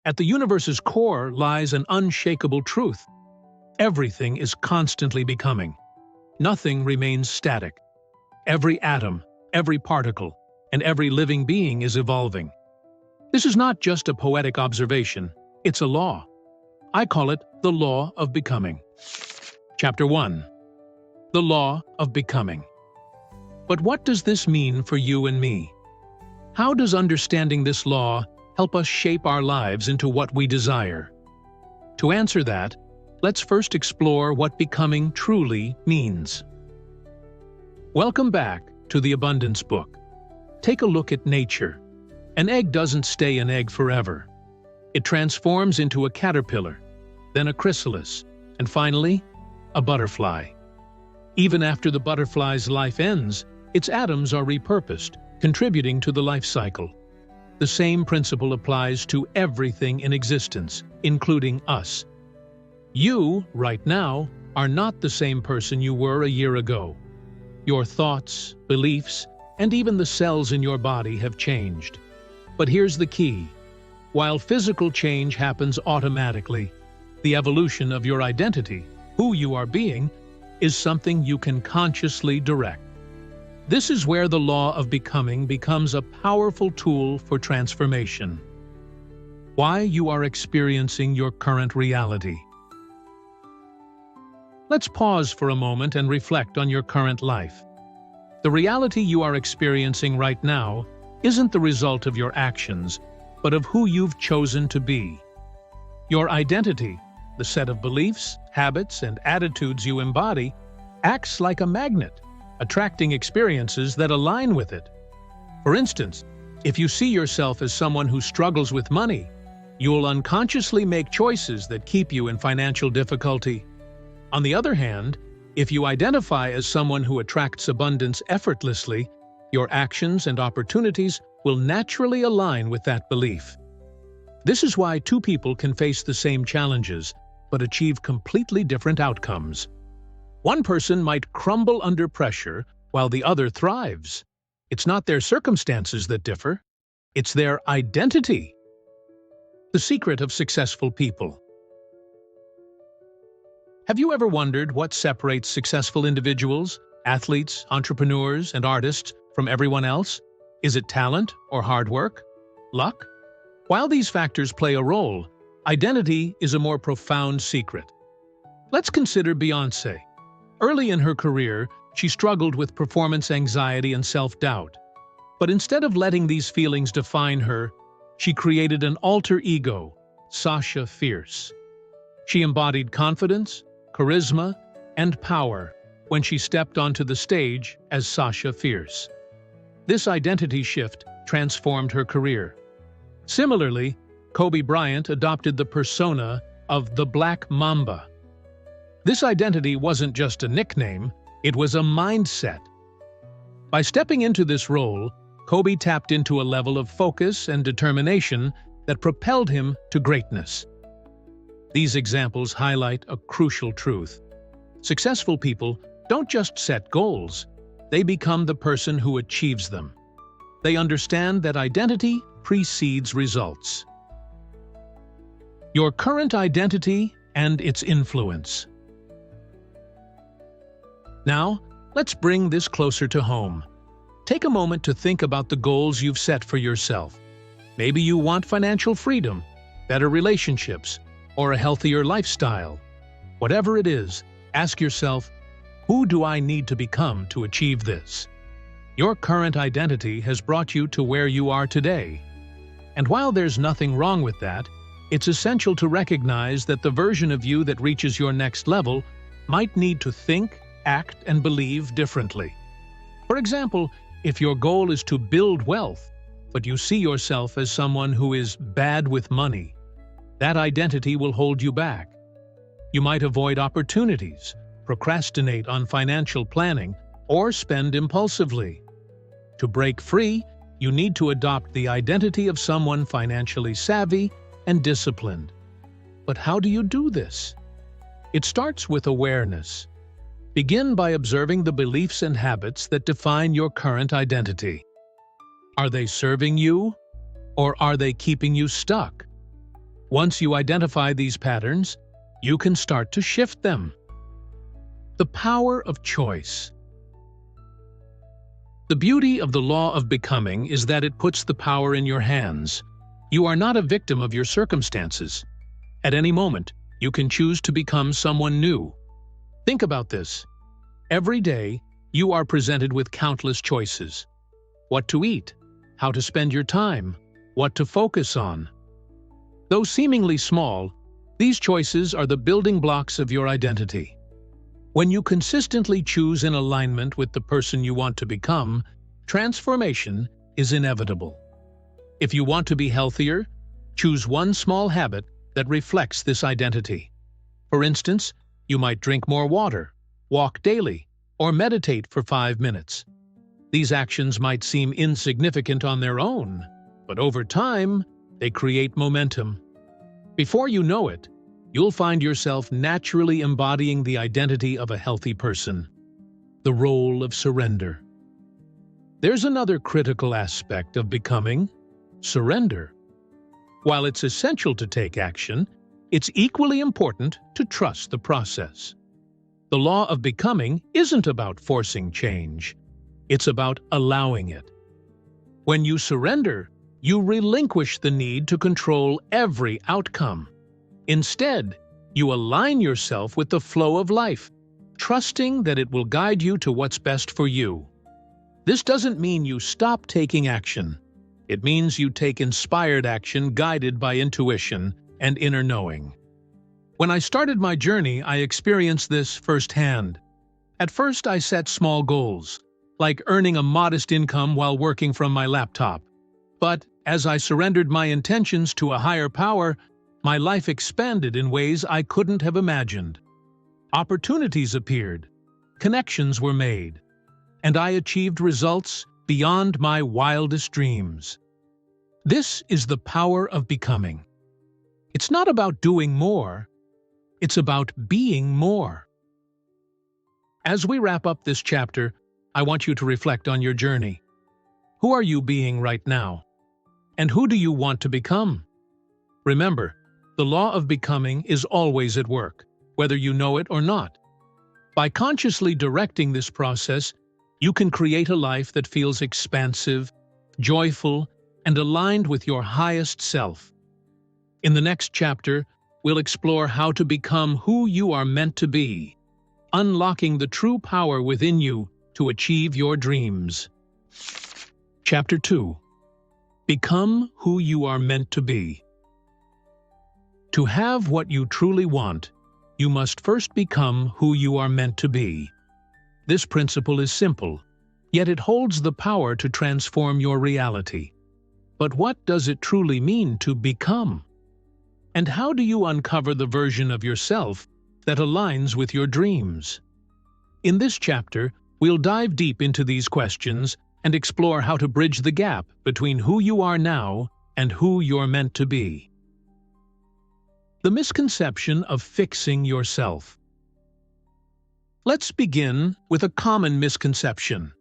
At the universe's core lies an unshakable truth. Everything is constantly becoming. Nothing remains static. Every atom, every particle, and every living being is evolving. This is not just a poetic observation, it's a law. I call it the law of becoming. Chapter 1. The law of becoming. But what does this mean for you and me? How does understanding this law help us shape our lives into what we desire? To answer that, let's first explore what becoming truly means. Welcome back to the Abundance Book. Take a look at nature. An egg doesn't stay an egg forever. It transforms into a caterpillar, then a chrysalis, and finally, a butterfly. Even after the butterfly's life ends, its atoms are repurposed, contributing to the life cycle. The same principle applies to everything in existence, including us. You, right now, are not the same person you were a year ago. Your thoughts, beliefs, and even the cells in your body have changed. But here's the key. While physical change happens automatically, the evolution of your identity, who you are being, is something you can consciously direct. This is where the law of becoming becomes a powerful tool for transformation. Why you are experiencing your current reality. Let's pause for a moment and reflect on your current life. The reality you are experiencing right now isn't the result of your actions, but of who you've chosen to be. Your identity, the set of beliefs, habits, and attitudes you embody, acts like a magnet, attracting experiences that align with it. For instance, if you see yourself as someone who struggles with money, you'll unconsciously make choices that keep you in financial difficulty. On the other hand, if you identify as someone who attracts abundance effortlessly, your actions and opportunities will naturally align with that belief. This is why two people can face the same challenges, but achieve completely different outcomes. One person might crumble under pressure, while the other thrives. It's not their circumstances that differ, it's their identity. The secret of successful people. Have you ever wondered what separates successful individuals, athletes, entrepreneurs, and artists from everyone else? Is it talent or hard work? Luck? While these factors play a role, identity is a more profound secret. Let's consider Beyoncé. Early in her career, she struggled with performance anxiety and self-doubt. But instead of letting these feelings define her, she created an alter ego, Sasha Fierce. She embodied confidence, charisma, and power when she stepped onto the stage as Sasha Fierce. This identity shift transformed her career. Similarly, Kobe Bryant adopted the persona of the Black Mamba. This identity wasn't just a nickname, it was a mindset. By stepping into this role, Kobe tapped into a level of focus and determination that propelled him to greatness. These examples highlight a crucial truth. Successful people don't just set goals, they become the person who achieves them. They understand that identity precedes results. Your current identity and its influence. Now, let's bring this closer to home. Take a moment to think about the goals you've set for yourself. Maybe you want financial freedom, better relationships, or a healthier lifestyle. Whatever it is, ask yourself, who do I need to become to achieve this? Your current identity has brought you to where you are today. And while there's nothing wrong with that, it's essential to recognize that the version of you that reaches your next level might need to think, act, and believe differently. For example, if your goal is to build wealth, but you see yourself as someone who is bad with money, that identity will hold you back. You might avoid opportunities, procrastinate on financial planning, or spend impulsively. To break free, you need to adopt the identity of someone financially savvy and disciplined. But how do you do this? It starts with awareness. Begin by observing the beliefs and habits that define your current identity. Are they serving you, or are they keeping you stuck? Once you identify these patterns, you can start to shift them. The power of choice. The beauty of the law of becoming is that it puts the power in your hands. You are not a victim of your circumstances. At any moment, you can choose to become someone new. Think about this. Every day, you are presented with countless choices. What to eat, how to spend your time, what to focus on. Though seemingly small, these choices are the building blocks of your identity. When you consistently choose in alignment with the person you want to become, transformation is inevitable. If you want to be healthier, choose one small habit that reflects this identity. For instance, you might drink more water, walk daily, or meditate for 5 minutes. These actions might seem insignificant on their own, but over time, they create momentum. Before you know it, you'll find yourself naturally embodying the identity of a healthy person. The role of surrender. There's another critical aspect of becoming: surrender. While it's essential to take action, it's equally important to trust the process. The law of becoming isn't about forcing change. It's about allowing it. When you surrender, you relinquish the need to control every outcome. Instead, you align yourself with the flow of life, trusting that it will guide you to what's best for you. This doesn't mean you stop taking action. It means you take inspired action guided by intuition and inner knowing. When I started my journey, I experienced this firsthand. At first, I set small goals, like earning a modest income while working from my laptop. But as I surrendered my intentions to a higher power, my life expanded in ways I couldn't have imagined. Opportunities appeared, connections were made, and I achieved results beyond my wildest dreams. This is the power of becoming. It's not about doing more, it's about being more. As we wrap up this chapter, I want you to reflect on your journey. Who are you being right now? And who do you want to become? Remember, the law of becoming is always at work, whether you know it or not. By consciously directing this process, you can create a life that feels expansive, joyful, and aligned with your highest self. In the next chapter, we'll explore how to become who you are meant to be, unlocking the true power within you to achieve your dreams. Chapter 2. Become who you are meant to be. To have what you truly want, you must first become who you are meant to be. This principle is simple, yet it holds the power to transform your reality. But what does it truly mean to become? And how do you uncover the version of yourself that aligns with your dreams? In this chapter, we'll dive deep into these questions and explore how to bridge the gap between who you are now and who you're meant to be. The misconception of fixing yourself. Let's begin with a common misconception.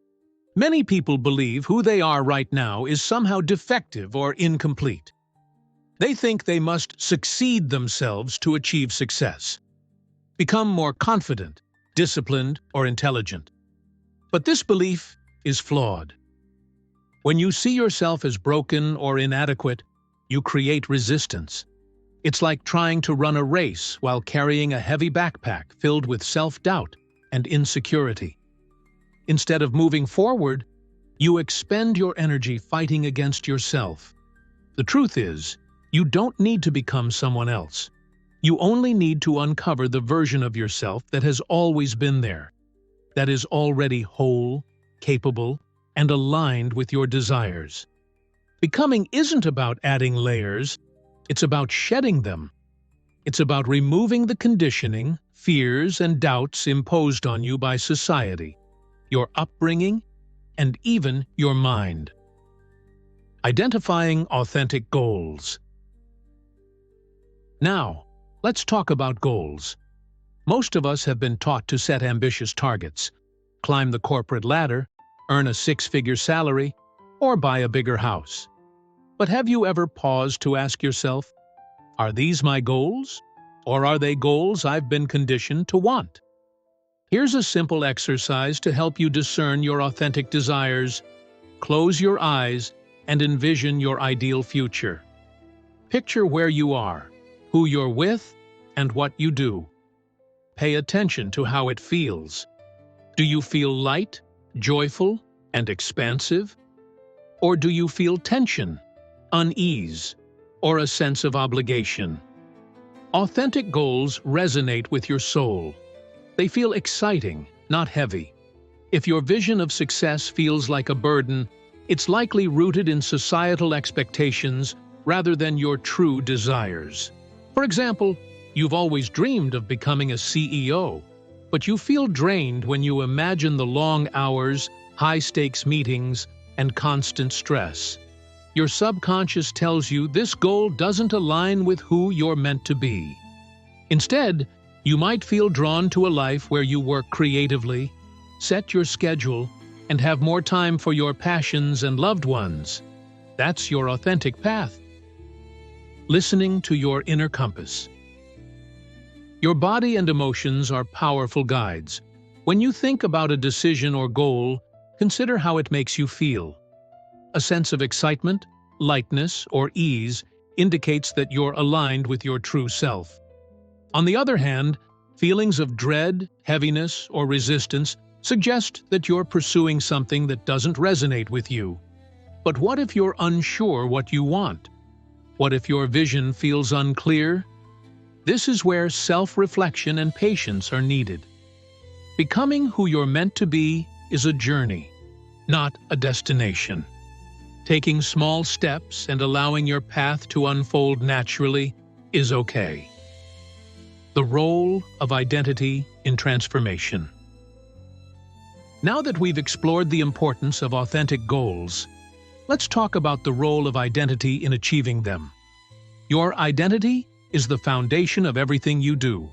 Many people believe who they are right now is somehow defective or incomplete. They think they must succeed themselves to achieve success, become more confident, disciplined, or intelligent. But this belief is flawed. When you see yourself as broken or inadequate, you create resistance. It's like trying to run a race while carrying a heavy backpack filled with self-doubt and insecurity. Instead of moving forward, you expend your energy fighting against yourself. The truth is, you don't need to become someone else. You only need to uncover the version of yourself that has always been there, that is already whole, capable, and aligned with your desires. Becoming isn't about adding layers, it's about shedding them. It's about removing the conditioning, fears, and doubts imposed on you by society, your upbringing, and even your mind. Identifying authentic goals. Now, let's talk about goals. Most of us have been taught to set ambitious targets, climb the corporate ladder, earn a 6-figure salary, or buy a bigger house. But have you ever paused to ask yourself, Are these my goals? Or are they goals I've been conditioned to want? Here's a simple exercise to help you discern your authentic desires. Close your eyes and envision your ideal future. Picture where you are, who you're with, and what you do. Pay attention to how it feels. Do you feel light, joyful, and expansive? Or do you feel tension, unease, or a sense of obligation? Authentic goals resonate with your soul. They feel exciting, not heavy. If your vision of success feels like a burden, it's likely rooted in societal expectations rather than your true desires. For example, you've always dreamed of becoming a CEO, but you feel drained when you imagine the long hours, high-stakes meetings, and constant stress. Your subconscious tells you this goal doesn't align with who you're meant to be. Instead, you might feel drawn to a life where you work creatively, set your schedule, and have more time for your passions and loved ones. That's your authentic path. Listening to your inner compass. Your body and emotions are powerful guides. When you think about a decision or goal, consider how it makes you feel. A sense of excitement, lightness, or ease indicates that you're aligned with your true self. On the other hand, feelings of dread, heaviness, or resistance suggest that you're pursuing something that doesn't resonate with you. But what if you're unsure what you want? What if your vision feels unclear? This is where self-reflection and patience are needed. Becoming who you're meant to be is a journey, not a destination. Taking small steps and allowing your path to unfold naturally is okay. The role of identity in transformation. Now that we've explored the importance of authentic goals, let's talk about the role of identity in achieving them. Your identity is the foundation of everything you do.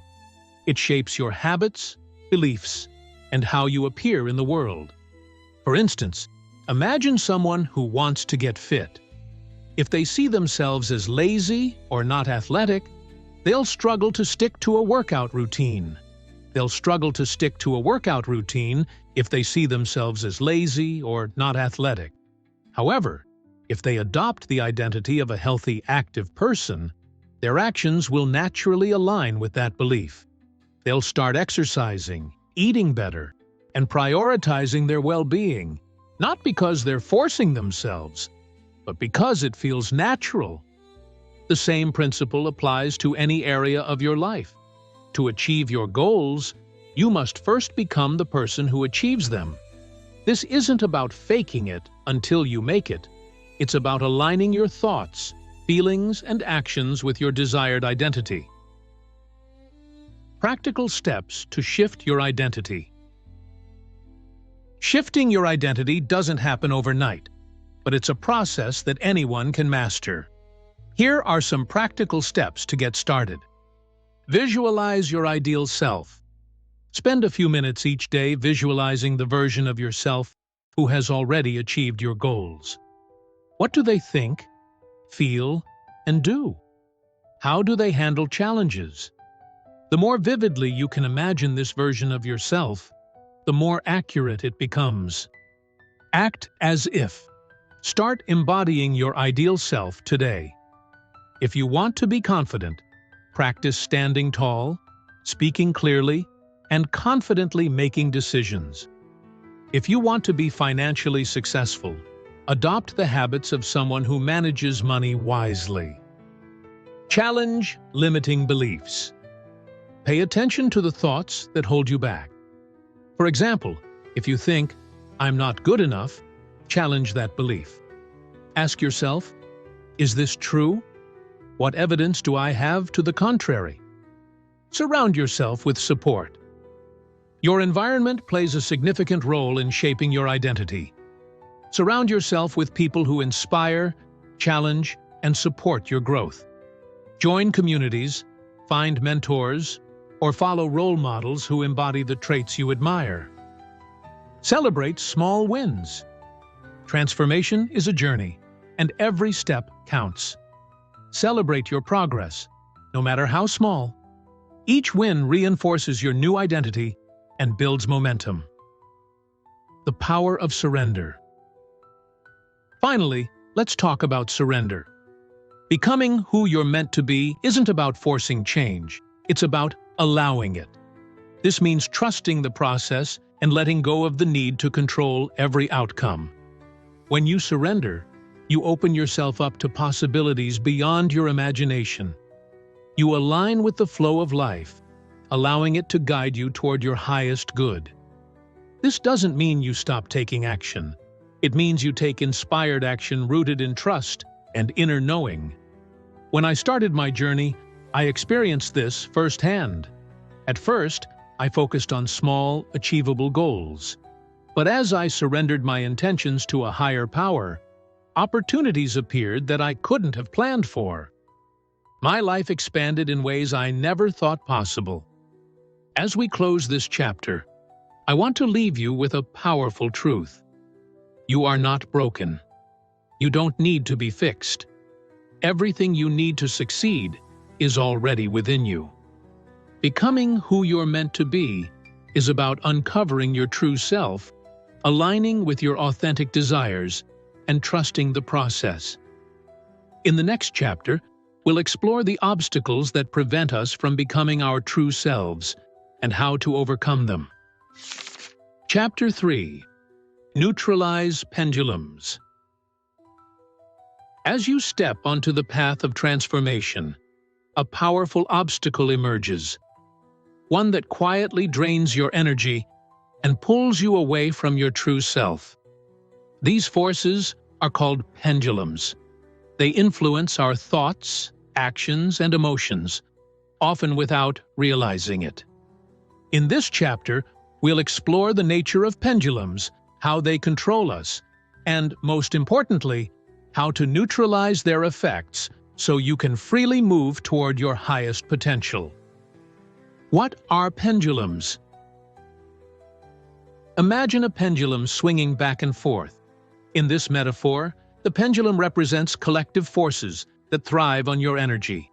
It shapes your habits, beliefs, and how you appear in the world. For instance, imagine someone who wants to get fit. If they see themselves as lazy or not athletic, they'll struggle to stick to a workout routine. They'll struggle to stick to a workout routine if they see themselves as lazy or not athletic. However, if they adopt the identity of a healthy, active person, their actions will naturally align with that belief. They'll start exercising, eating better, and prioritizing their well-being, not because they're forcing themselves, but because it feels natural. The same principle applies to any area of your life. To achieve your goals, you must first become the person who achieves them. This isn't about faking it until you make it. It's about aligning your thoughts, feelings, and actions with your desired identity. Practical steps to shift your identity. Shifting your identity doesn't happen overnight, but it's a process that anyone can master. Here are some practical steps to get started. Visualize your ideal self. Spend a few minutes each day visualizing the version of yourself who has already achieved your goals. What do they think, feel, and do? How do they handle challenges? The more vividly you can imagine this version of yourself, the more accurate it becomes. Act as if. Start embodying your ideal self today. If you want to be confident, practice standing tall, speaking clearly, and confidently making decisions. If you want to be financially successful, adopt the habits of someone who manages money wisely. Challenge limiting beliefs. Pay attention to the thoughts that hold you back. For example, if you think, "I'm not good enough," challenge that belief. Ask yourself, "Is this true? What evidence do I have to the contrary?" Surround yourself with support. Your environment plays a significant role in shaping your identity. Surround yourself with people who inspire, challenge, and support your growth. Join communities, find mentors, or follow role models who embody the traits you admire. Celebrate small wins. Transformation is a journey, and every step counts. Celebrate your progress, no matter how small. Each win reinforces your new identity and builds momentum. The power of surrender. Finally, let's talk about surrender. Becoming who you're meant to be isn't about forcing change. It's about allowing it. This means trusting the process and letting go of the need to control every outcome. When you surrender, you open yourself up to possibilities beyond your imagination. You align with the flow of life, allowing it to guide you toward your highest good. This doesn't mean you stop taking action. It means you take inspired action rooted in trust and inner knowing. When I started my journey, I experienced this firsthand. At first, I focused on small, achievable goals. But as I surrendered my intentions to a higher power, opportunities appeared that I couldn't have planned for. My life expanded in ways I never thought possible. As we close this chapter, I want to leave you with a powerful truth. You are not broken. You don't need to be fixed. Everything you need to succeed is already within you. Becoming who you're meant to be is about uncovering your true self, aligning with your authentic desires, and trusting the process. In the next chapter, we'll explore the obstacles that prevent us from becoming our true selves and how to overcome them. Chapter 3. Neutralize pendulums. As you step onto the path of transformation, a powerful obstacle emerges, one that quietly drains your energy and pulls you away from your true self. These forces are called pendulums. They influence our thoughts, actions, and emotions, often without realizing it. In this chapter, we'll explore the nature of pendulums, how they control us, and, most importantly, how to neutralize their effects so you can freely move toward your highest potential. What are pendulums? Imagine a pendulum swinging back and forth. In this metaphor, the pendulum represents collective forces that thrive on your energy.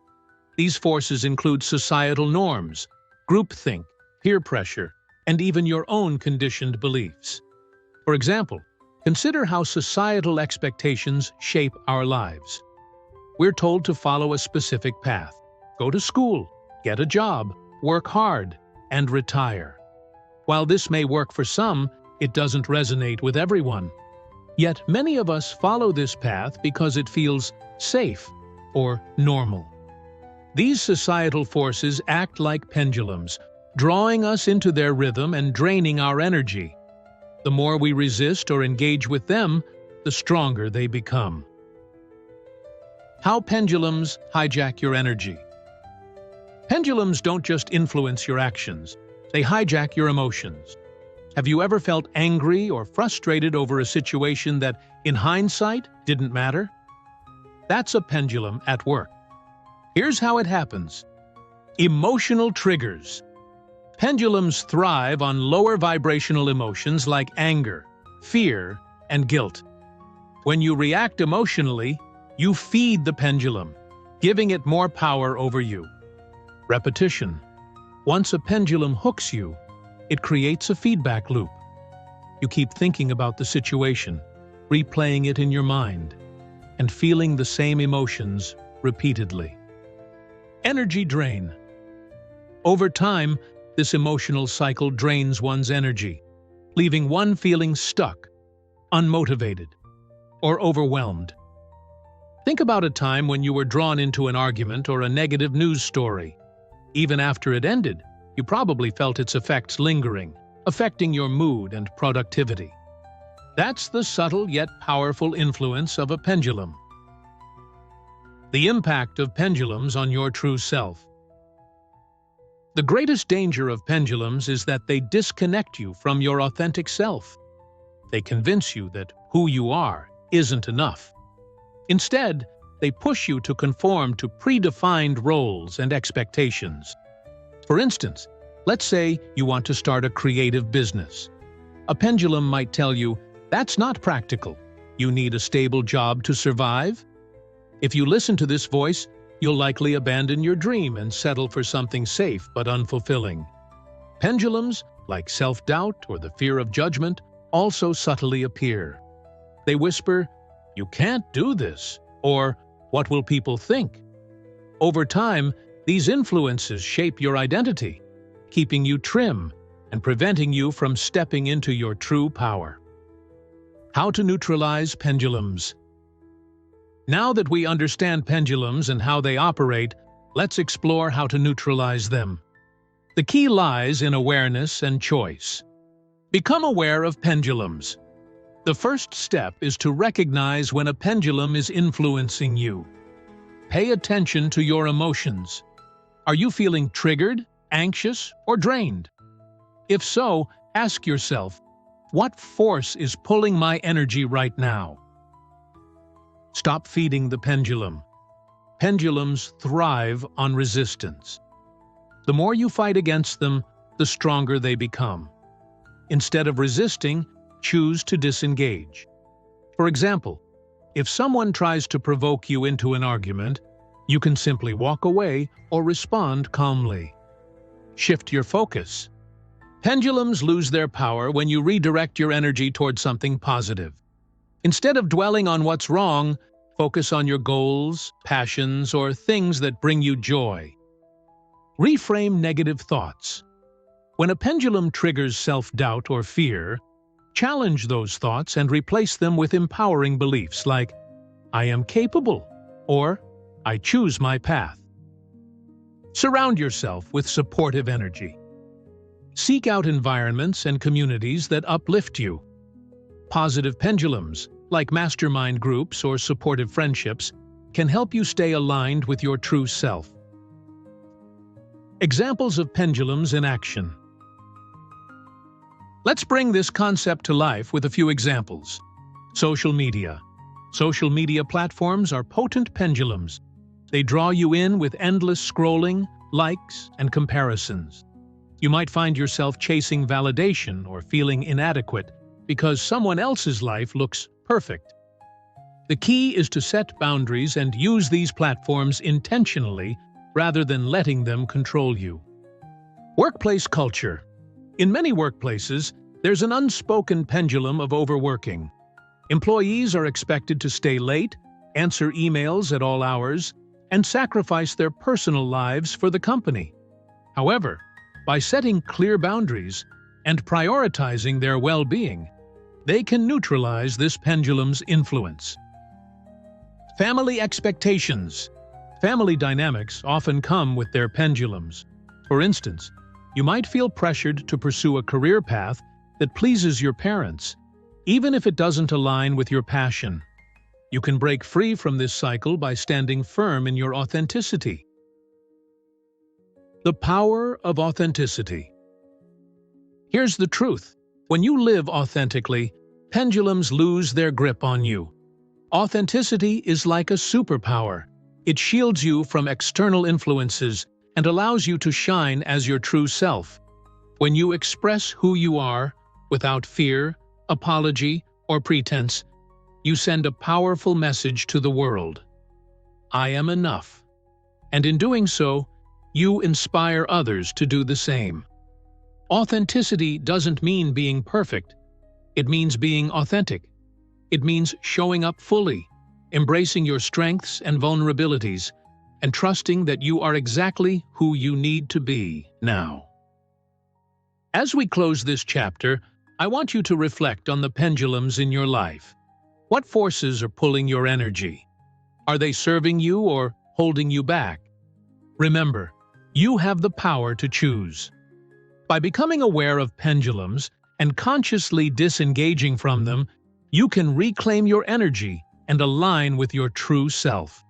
These forces include societal norms, groupthink, peer pressure, and even your own conditioned beliefs. For example, consider how societal expectations shape our lives. We're told to follow a specific path: go to school, get a job, work hard, and retire. While this may work for some, it doesn't resonate with everyone. Yet many of us follow this path because it feels safe or normal. These societal forces act like pendulums, drawing us into their rhythm and draining our energy. The more we resist or engage with them, the stronger they become. How pendulums hijack your energy. Pendulums don't just influence your actions, they hijack your emotions. Have you ever felt angry or frustrated over a situation that, in hindsight, didn't matter? That's a pendulum at work. Here's how it happens. Emotional triggers. Pendulums thrive on lower vibrational emotions like anger, fear, and guilt. When you react emotionally, you feed the pendulum, giving it more power over you. Repetition. Once a pendulum hooks you, it creates a feedback loop. You keep thinking about the situation, replaying it in your mind, and feeling the same emotions repeatedly. Energy drain. Over time, this emotional cycle drains one's energy, leaving one feeling stuck, unmotivated, or overwhelmed. Think about a time when you were drawn into an argument or a negative news story. Even after it ended, you probably felt its effects lingering, affecting your mood and productivity. That's the subtle yet powerful influence of a pendulum. The impact of pendulums on your true self. The greatest danger of pendulums is that they disconnect you from your authentic self. They convince you that who you are isn't enough. Instead, they push you to conform to predefined roles and expectations. For instance, let's say you want to start a creative business. A pendulum might tell you, that's not practical. You need a stable job to survive. If you listen to this voice, You'll likely abandon your dream and settle for something safe but unfulfilling. Pendulums, like self-doubt or the fear of judgment, also subtly appear. They whisper, "You can't do this," or "What will people think?" Over time, these influences shape your identity, keeping you trim and preventing you from stepping into your true power. How to neutralize pendulums. Now that we understand pendulums and how they operate, let's explore how to neutralize them. The key lies in awareness and choice. Become aware of pendulums. The first step is to recognize when a pendulum is influencing you. Pay attention to your emotions. Are you feeling triggered, anxious, or drained? If so, ask yourself, what force is pulling my energy right now? Stop feeding the pendulum. Pendulums thrive on resistance. The more you fight against them, the stronger they become. Instead of resisting, choose to disengage. For example, if someone tries to provoke you into an argument, you can simply walk away or respond calmly. Shift your focus. Pendulums lose their power when you redirect your energy toward something positive. Instead of dwelling on what's wrong, focus on your goals, passions, or things that bring you joy. Reframe negative thoughts. When a pendulum triggers self-doubt or fear, challenge those thoughts and replace them with empowering beliefs like, "I am capable," or "I choose my path." Surround yourself with supportive energy. Seek out environments and communities that uplift you. Positive pendulums, like mastermind groups or supportive friendships, can help you stay aligned with your true self. Examples of pendulums in action. Let's bring this concept to life with a few examples. Social media. Social media platforms are potent pendulums. They draw you in with endless scrolling, likes, and comparisons. You might find yourself chasing validation or feeling inadequate because someone else's life looks perfect. The key is to set boundaries and use these platforms intentionally rather than letting them control you. Workplace culture. In many workplaces, there's an unspoken pendulum of overworking. Employees are expected to stay late, answer emails at all hours, and sacrifice their personal lives for the company. However, by setting clear boundaries and prioritizing their well-being, they can neutralize this pendulum's influence. Family expectations. Family dynamics often come with their pendulums. For instance, you might feel pressured to pursue a career path that pleases your parents, even if it doesn't align with your passion. You can break free from this cycle by standing firm in your authenticity. The power of authenticity. Here's the truth. When you live authentically, pendulums lose their grip on you. Authenticity is like a superpower. It shields you from external influences and allows you to shine as your true self. When you express who you are, without fear, apology, or pretense, you send a powerful message to the world. I am enough. And in doing so, you inspire others to do the same. Authenticity doesn't mean being perfect. It means being authentic. It means showing up fully, embracing your strengths and vulnerabilities, and trusting that you are exactly who you need to be now. As we close this chapter, I want you to reflect on the pendulums in your life. What forces are pulling your energy? Are they serving you or holding you back? Remember, you have the power to choose. By becoming aware of pendulums and consciously disengaging from them, you can reclaim your energy and align with your true self.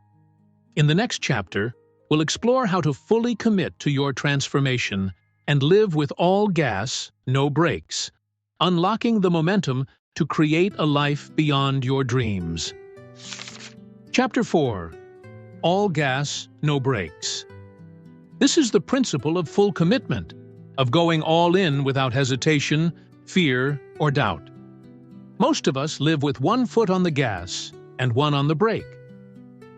In the next chapter, we'll explore how to fully commit to your transformation and live with all gas, no brakes, unlocking the momentum to create a life beyond your dreams. Chapter 4. All gas, no brakes. This is the principle of full commitment, of going all in without hesitation, fear, or doubt. Most of us live with one foot on the gas and one on the brake.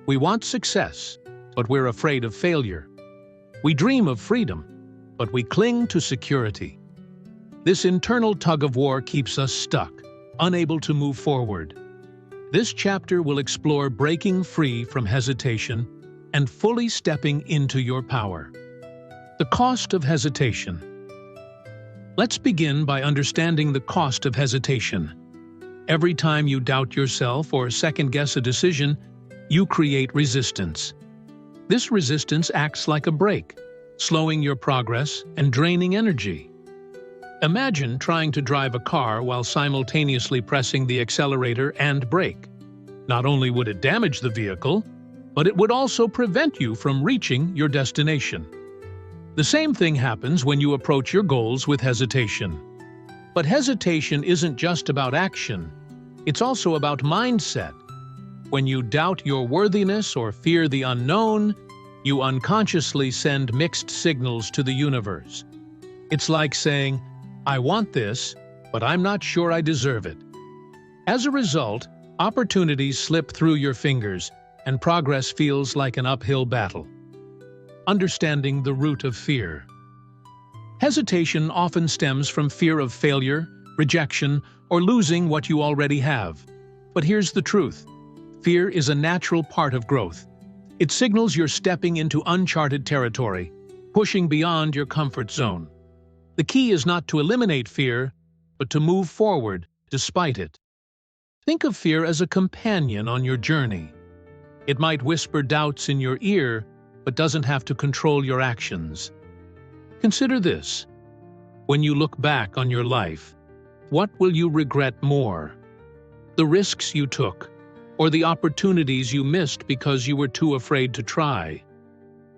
We want success, but we're afraid of failure. We dream of freedom, but we cling to security. This internal tug-of-war keeps us stuck, unable to move forward. This chapter will explore breaking free from hesitation and fully stepping into your power. The cost of hesitation. Let's begin by understanding the cost of hesitation. Every time you doubt yourself or second-guess a decision, you create resistance. This resistance acts like a brake, slowing your progress and draining energy. Imagine trying to drive a car while simultaneously pressing the accelerator and brake. Not only would it damage the vehicle, but it would also prevent you from reaching your destination. The same thing happens when you approach your goals with hesitation. But hesitation isn't just about action, it's also about mindset. When you doubt your worthiness or fear the unknown, you unconsciously send mixed signals to the universe. It's like saying, "I want this, but I'm not sure I deserve it." As a result, opportunities slip through your fingers, and progress feels like an uphill battle. Understanding the root of fear. Hesitation often stems from fear of failure, rejection, or losing what you already have. But here's the truth. Fear is a natural part of growth. It signals you're stepping into uncharted territory, pushing beyond your comfort zone. The key is not to eliminate fear, but to move forward despite it. Think of fear as a companion on your journey. It might whisper doubts in your ear, but doesn't have to control your actions. Consider this. When you look back on your life, what will you regret more? The risks you took, or the opportunities you missed because you were too afraid to try?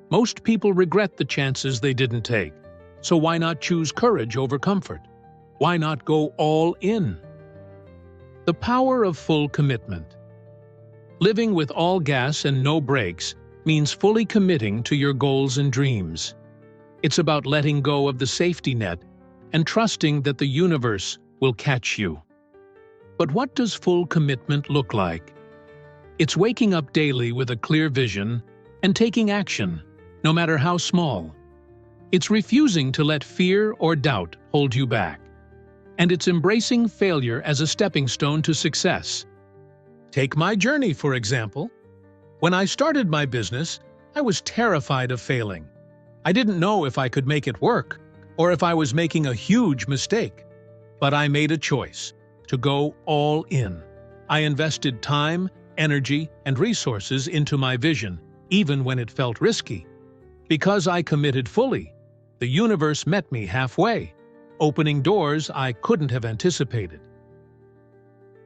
Most people regret the chances they didn't take, so why not choose courage over comfort? Why not go all in? The power of full commitment. Living with all gas and no brakes means fully committing to your goals and dreams. It's about letting go of the safety net and trusting that the universe will catch you. But what does full commitment look like? It's waking up daily with a clear vision and taking action, no matter how small. It's refusing to let fear or doubt hold you back. And it's embracing failure as a stepping stone to success. Take my journey, for example. When I started my business, I was terrified of failing. I didn't know if I could make it work, or if I was making a huge mistake. But I made a choice to go all in. I invested time, energy, and resources into my vision, even when it felt risky. Because I committed fully, the universe met me halfway, opening doors I couldn't have anticipated.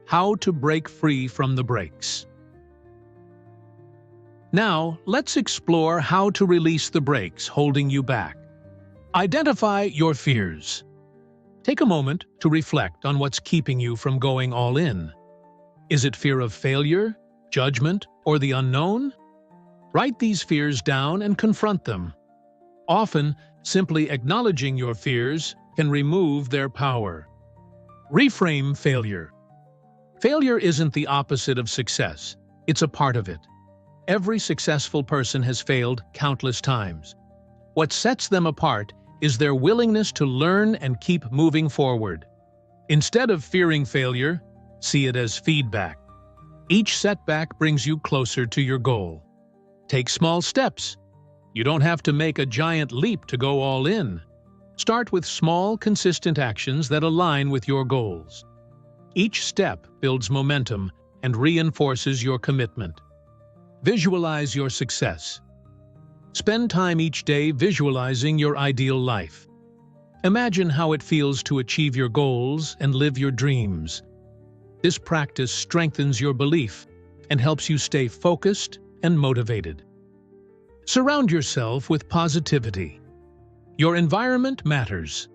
How to break free from the brakes. Now, let's explore how to release the brakes holding you back. Identify your fears. Take a moment to reflect on what's keeping you from going all in. Is it fear of failure, judgment, or the unknown? Write these fears down and confront them. Often, simply acknowledging your fears can remove their power. Reframe failure. Failure isn't the opposite of success. It's a part of it. Every successful person has failed countless times. What sets them apart is their willingness to learn and keep moving forward. Instead of fearing failure, see it as feedback. Each setback brings you closer to your goal. Take small steps. You don't have to make a giant leap to go all in. Start with small, consistent actions that align with your goals. Each step builds momentum and reinforces your commitment. Visualize your success. Spend time each day visualizing your ideal life. Imagine how it feels to achieve your goals and live your dreams. This practice strengthens your belief and helps you stay focused and motivated. Surround yourself with positivity. Your environment matters.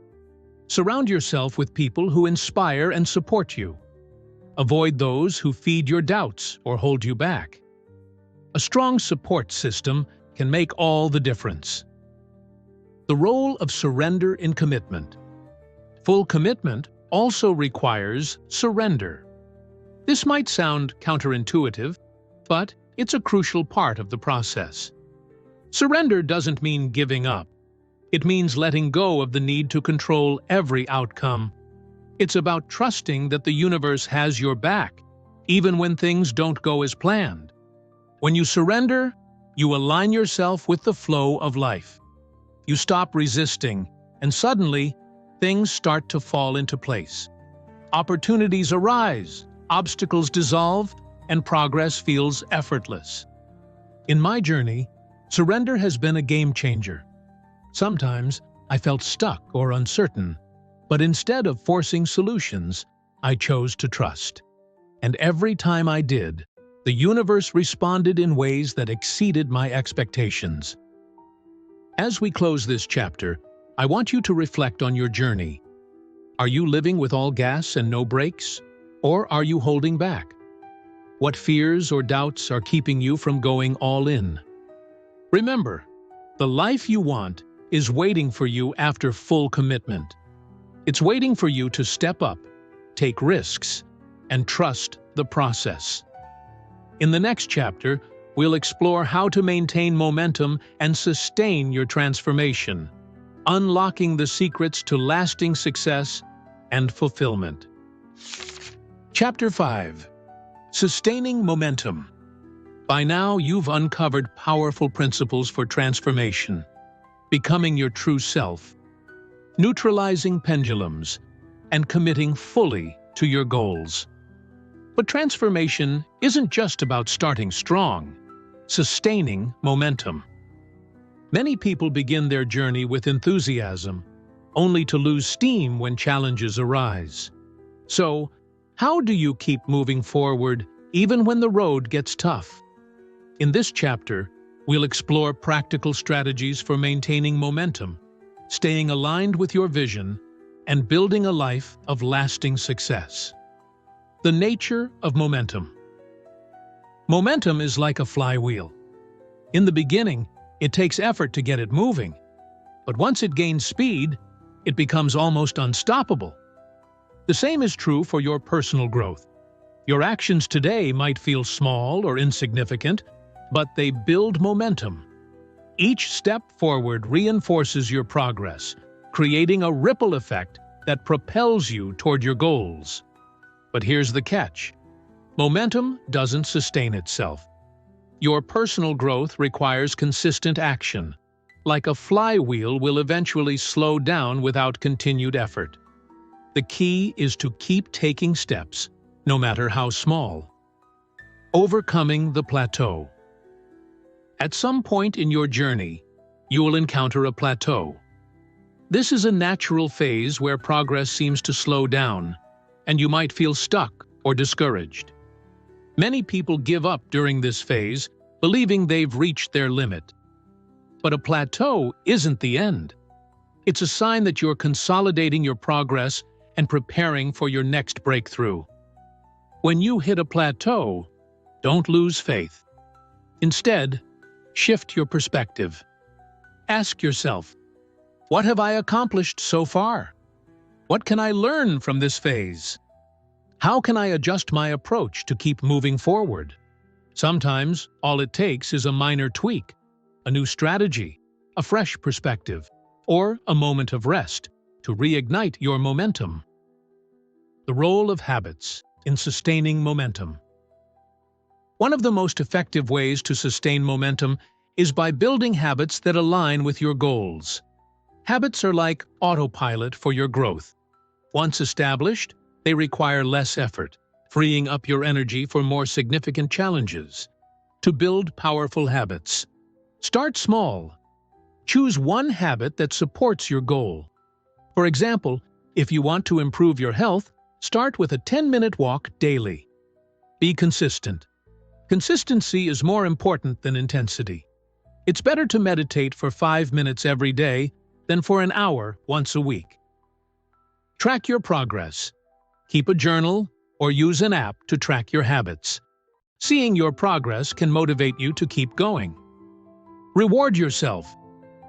Surround yourself with people who inspire and support you. Avoid those who feed your doubts or hold you back. A strong support system can make all the difference. The role of surrender in commitment. Full commitment also requires surrender. This might sound counterintuitive, but it's a crucial part of the process. Surrender doesn't mean giving up. It means letting go of the need to control every outcome. It's about trusting that the universe has your back, even when things don't go as planned. When you surrender, you align yourself with the flow of life. You stop resisting, and suddenly, things start to fall into place. Opportunities arise, obstacles dissolve, and progress feels effortless. In my journey, surrender has been a game changer. Sometimes I felt stuck or uncertain, but instead of forcing solutions, I chose to trust. And every time I did, the universe responded in ways that exceeded my expectations. As we close this chapter, I want you to reflect on your journey. Are you living with all gas and no brakes? Or are you holding back? What fears or doubts are keeping you from going all in? Remember, the life you want is waiting for you after full commitment. It's waiting for you to step up, take risks, and trust the process. In the next chapter, we'll explore how to maintain momentum and sustain your transformation, unlocking the secrets to lasting success and fulfillment. Chapter 5. Sustaining Momentum. By now, you've uncovered powerful principles for transformation, becoming your true self, neutralizing pendulums, and committing fully to your goals. But transformation isn't just about starting strong, sustaining momentum. Many people begin their journey with enthusiasm, only to lose steam when challenges arise. So, how do you keep moving forward even when the road gets tough? In this chapter, we'll explore practical strategies for maintaining momentum, staying aligned with your vision, and building a life of lasting success. The nature of momentum. Momentum is like a flywheel. In the beginning, it takes effort to get it moving, but once it gains speed, it becomes almost unstoppable. The same is true for your personal growth. Your actions today might feel small or insignificant, but they build momentum. Each step forward reinforces your progress, creating a ripple effect that propels you toward your goals. But here's the catch. Momentum doesn't sustain itself. Your personal growth requires consistent action. Like a flywheel will eventually slow down without continued effort. The key is to keep taking steps, no matter how small. Overcoming the plateau. At some point in your journey, you will encounter a plateau. This is a natural phase where progress seems to slow down, and you might feel stuck or discouraged. Many people give up during this phase, believing they've reached their limit. But a plateau isn't the end. It's a sign that you're consolidating your progress and preparing for your next breakthrough. When you hit a plateau, don't lose faith. Instead, shift your perspective. Ask yourself, what have I accomplished so far? What can I learn from this phase? How can I adjust my approach to keep moving forward? Sometimes, all it takes is a minor tweak, a new strategy, a fresh perspective, or a moment of rest to reignite your momentum. The role of habits in sustaining momentum. One of the most effective ways to sustain momentum is by building habits that align with your goals. Habits are like autopilot for your growth. Once established, they require less effort, freeing up your energy for more significant challenges. To build powerful habits, start small. Choose one habit that supports your goal. For example, if you want to improve your health, start with a 10-minute walk daily. Be consistent. Consistency is more important than intensity. It's better to meditate for 5 minutes every day than for an hour once a week. Track your progress. Keep a journal or use an app to track your habits. Seeing your progress can motivate you to keep going. Reward yourself.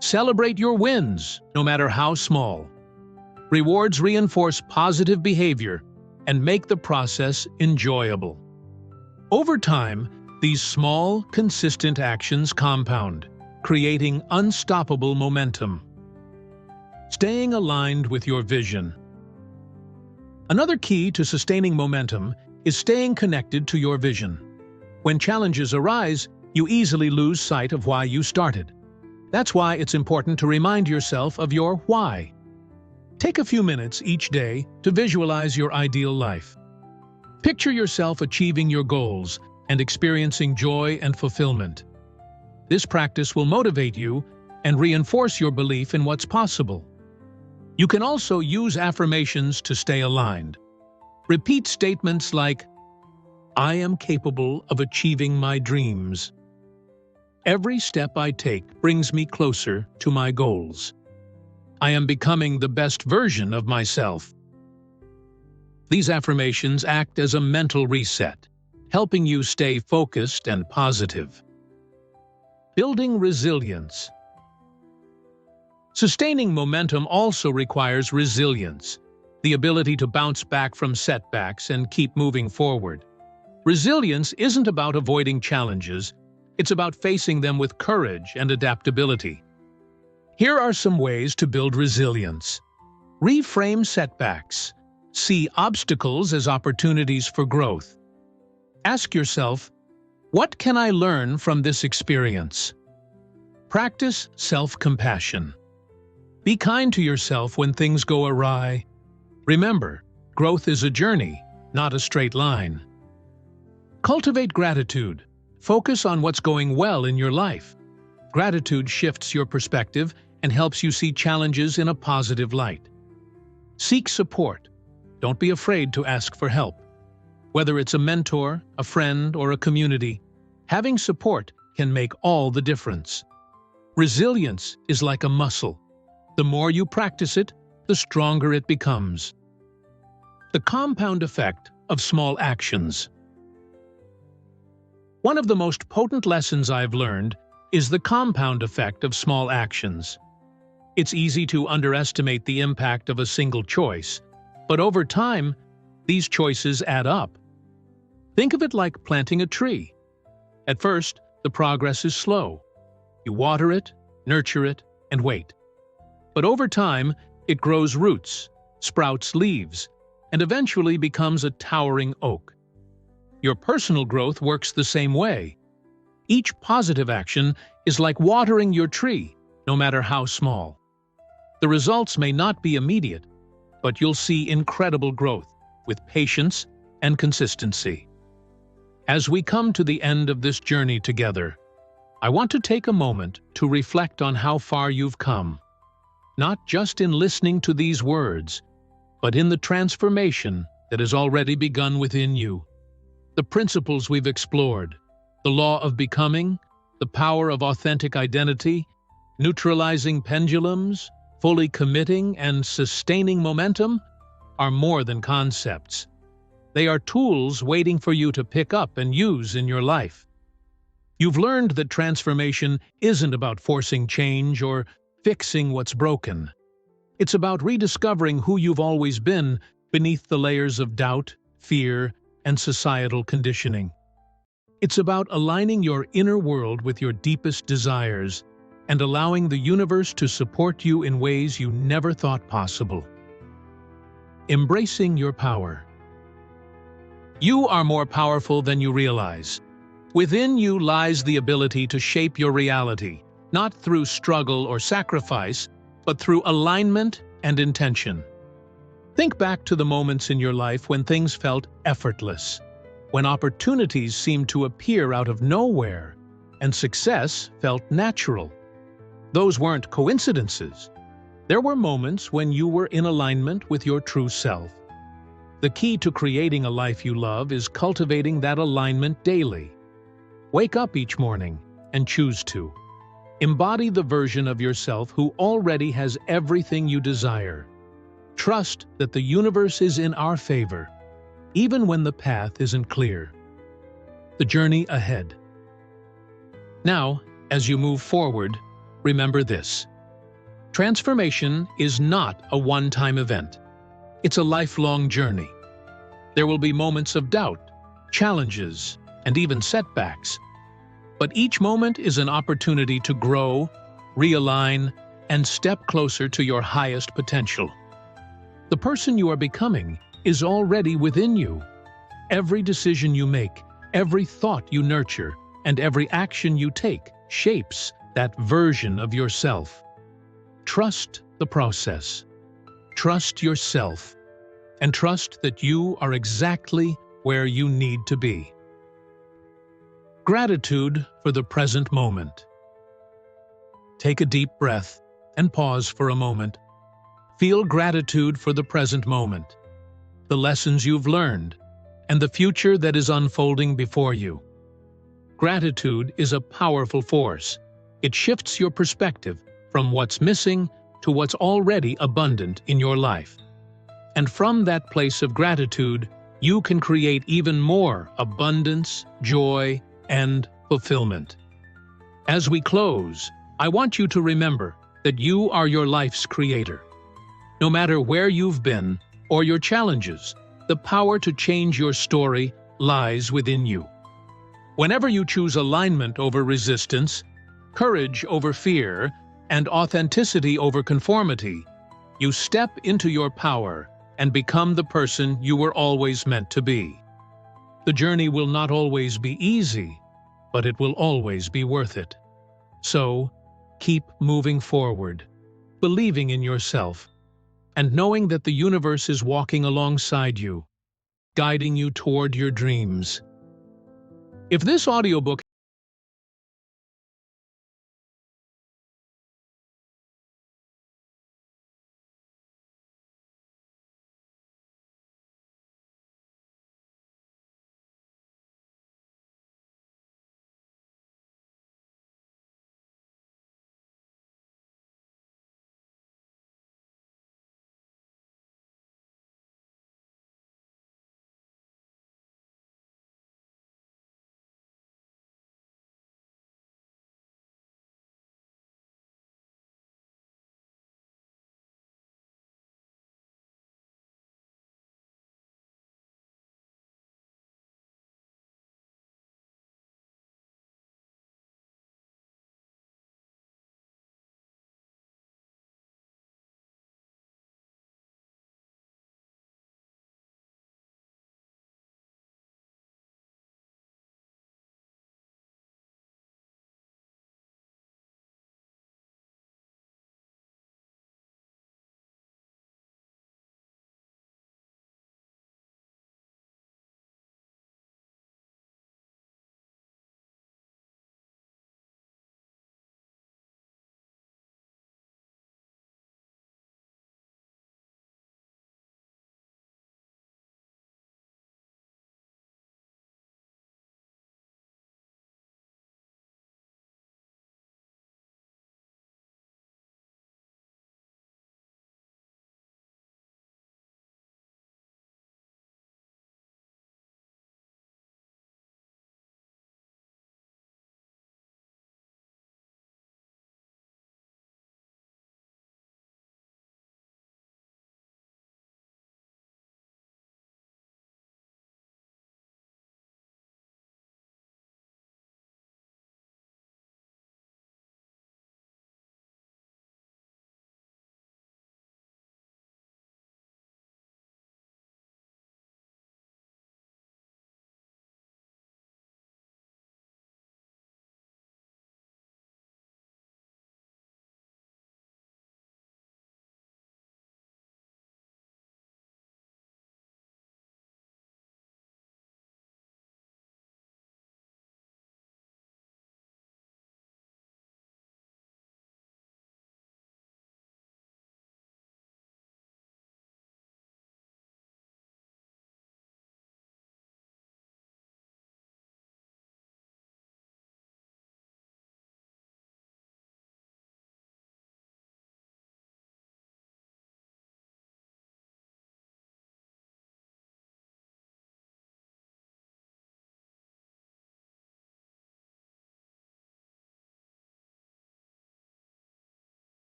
Celebrate your wins, no matter how small. Rewards reinforce positive behavior and make the process enjoyable. Over time, these small, consistent actions compound, creating unstoppable momentum. Staying aligned with your vision. Another key to sustaining momentum is staying connected to your vision. When challenges arise, you easily lose sight of why you started. That's why it's important to remind yourself of your why. Take a few minutes each day to visualize your ideal life. Picture yourself achieving your goals and experiencing joy and fulfillment. This practice will motivate you and reinforce your belief in what's possible. You can also use affirmations to stay aligned. Repeat statements like, "I am capable of achieving my dreams. Every step I take brings me closer to my goals. I am becoming the best version of myself." These affirmations act as a mental reset, helping you stay focused and positive. Building resilience. Sustaining momentum also requires resilience, the ability to bounce back from setbacks and keep moving forward. Resilience isn't about avoiding challenges, it's about facing them with courage and adaptability. Here are some ways to build resilience. Reframe setbacks. See obstacles as opportunities for growth. Ask yourself, what can I learn from this experience? Practice self-compassion. Be kind to yourself when things go awry. Remember, growth is a journey, not a straight line. Cultivate gratitude. Focus on what's going well in your life. Gratitude shifts your perspective and helps you see challenges in a positive light. Seek support. Don't be afraid to ask for help. Whether it's a mentor, a friend, or a community, having support can make all the difference. Resilience is like a muscle. The more you practice it, the stronger it becomes. The compound effect of small actions. One of the most potent lessons I've learned is the compound effect of small actions. It's easy to underestimate the impact of a single choice, but over time, these choices add up. Think of it like planting a tree. At first, the progress is slow. You water it, nurture it, and wait. But over time, it grows roots, sprouts leaves, and eventually becomes a towering oak. Your personal growth works the same way. Each positive action is like watering your tree, no matter how small. The results may not be immediate, but you'll see incredible growth with patience and consistency. As we come to the end of this journey together, I want to take a moment to reflect on how far you've come. Not just in listening to these words, but in the transformation that has already begun within you. The principles we've explored, the law of becoming, the power of authentic identity, neutralizing pendulums, fully committing and sustaining momentum, are more than concepts. They are tools waiting for you to pick up and use in your life. You've learned that transformation isn't about forcing change or fixing what's broken. It's about rediscovering who you've always been beneath the layers of doubt, fear, and societal conditioning. It's about aligning your inner world with your deepest desires and allowing the universe to support you in ways you never thought possible. Embracing your power. You are more powerful than you realize. Within you lies the ability to shape your reality, not through struggle or sacrifice, but through alignment and intention. Think back to the moments in your life when things felt effortless, when opportunities seemed to appear out of nowhere, and success felt natural. Those weren't coincidences. There were moments when you were in alignment with your true self. The key to creating a life you love is cultivating that alignment daily. Wake up each morning and choose to. Embody the version of yourself who already has everything you desire. Trust that the universe is in our favor, even when the path isn't clear. The journey ahead. Now, as you move forward, remember this. Transformation is not a one-time event. It's a lifelong journey. There will be moments of doubt, challenges, and even setbacks. But each moment is an opportunity to grow, realign, and step closer to your highest potential. The person you are becoming is already within you. Every decision you make, every thought you nurture, and every action you take shapes that version of yourself. Trust the process. Trust yourself. And trust that you are exactly where you need to be. Gratitude for the present moment. Take a deep breath and pause for a moment. Feel gratitude for the present moment, the lessons you've learned, and the future that is unfolding before you. Gratitude is a powerful force. It shifts your perspective from what's missing to what's already abundant in your life. And from that place of gratitude, you can create even more abundance, joy, and fulfillment. As we close, I want you to remember that you are your life's creator. No matter where you've been or your challenges, the power to change your story lies within you. Whenever you choose alignment over resistance, courage over fear, and authenticity over conformity, you step into your power and become the person you were always meant to be. The journey will not always be easy, but it will always be worth it. So, keep moving forward, believing in yourself, and knowing that the universe is walking alongside you, guiding you toward your dreams. If this audiobook